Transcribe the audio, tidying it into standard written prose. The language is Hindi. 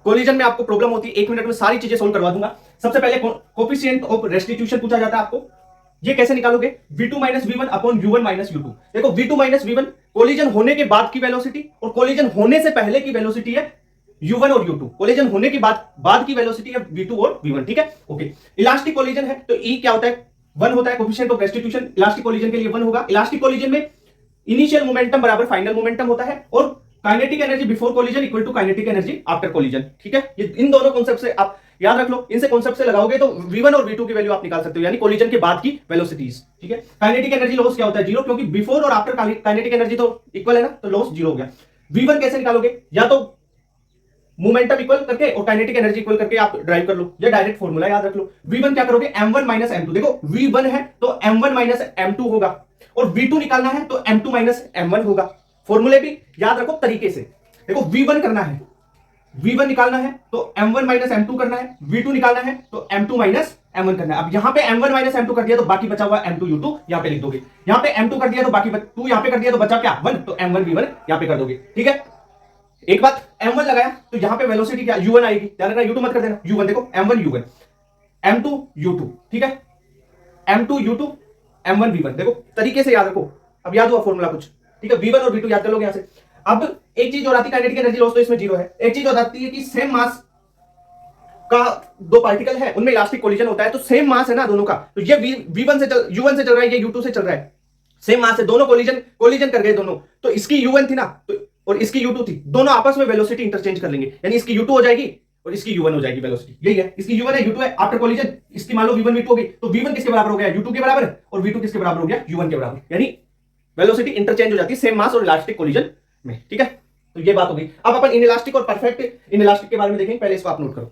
कोलिजन में आपको प्रॉब्लम होती है, 1 मिनट में सारी चीजें सोल्व करवा दूंगा। सबसे पहले कोफिशिएंट ऑफ रेस्टिट्यूशन पूछा जाता है आपको, ये कैसे निकालोगे? v2 minus v1 upon u1 minus u2। देखो v2 माइनस v1 कोलिजन होने के बाद की वेलोसिटी और कोलिजन होने से पहले की वेलोसिटी है u1 और u2। कोलिजन होने के बाद की वेलोसिटी है v2 और v1, ठीक है, ओके। इलास्टिक कोलिजन है तो e क्या होता है? 1 होता है। Coefficient of restitution elastic collision के लिए 1 होगा। इलास्टिक कोलिजन में इनिशियल मोमेंटम बराबर फाइनल मोमेंटम होता है और kinetic energy before collision equal to kinetic energy after collision, ठीक है। ये इन दोनों कॉन्सेप्ट से आप याद रख लो, इनसे कॉन्सेप्ट से लगाओगे तो v1 और v2 की वैल्यू आप निकाल सकते हो, यानी कोलिजन के बाद की वेलोसिटीज, ठीक है। काइनेटिक एनर्जी लॉस क्या होता है? 0, क्योंकि बिफोर और आफ्टर काइनेटिक एनर्जी तो इक्वल है ना, तो लॉस 0 हो गया। v1 कैसे निकालोगे? या तो मोमेंटम इक्वल करके और काइनेटिक एनर्जी इक्वल करके आप ड्राइव कर लो, ये डायरेक्ट फॉर्मूला याद रख लो। v1 क्या करोगे? m1 minus m2। देखो v1 है तो m1 माइनस m2 होगा और v2 निकालना है तो m2 माइनस m1 होगा। फॉर्मूले भी याद रखो तरीके से। देखो v1 करना है, v1 निकालना है तो m1 माइनस m2 करना है, v2 निकालना है तो m2 माइनस m1 करना है। अब यहां पे m1 माइनस m2 कर दिया तो बाकी बचा हुआ m2 u2 यहां पे लिख दोगे। यहां पे m2 कर दिया तो बाकी 2 यहां पे कर दिया तो बचा क्या? 1, तो m1 v1 यहां पे कर दोगे, ठीक है। एक बात, m1 लगाया तो यहां पे वेलोसिटी क्या? u1 आएगी, ध्यान रखना u2 मत कर देना। u1 देखो m1 u1 m2 u2, ठीक है, m2 u2 m1 v1। देखो तरीके से याद रखो, अब याद हुआ फॉर्मूला कुछ, ठीक है। v1 और v2 याद कर लोगे यहां से। अब एक चीज और आती है काइनेटिक एनर्जी लॉस, तो इसमें 0 है। एक चीज और आती है कि सेम मास का दो पार्टिकल है, उनमें इलास्टिक कोलिजन होता है, तो सेम मास है ना दोनों का, तो ये v1 से u1 से चल रहा है, ये u2 से चल रहा है, सेम मास है, दोनों कोलिजन कर गए दोनों। तो इसकी u1 थी ना तो और इसकी u2 थी, दोनों आपस में वेलोसिटी इंटरचेंज कर लेंगे, यानी इसकी u2 हो जाएगी और इसकी u1 हो जाएगी वेलोसिटी। यही है, इसकी u1 है, u2 है, आफ्टर कोलिजन इसकी मान लो v1 v2 होगी, तो v1 किसके बराबर हो गया? u2 के बराबर, और v2 किसके बराबर हो गया? u1 के बराबर, यानी वेलोसिटी इंटरचेंज हो जाती है सेम मास और इलास्टिक कोलिजन में, ठीक है। तो ये बात हो गई। अब अपन इनइलास्टिक और परफेक्ट इनइलास्टिक के बारे में देखेंगे, पहले इसको आप नोट करो।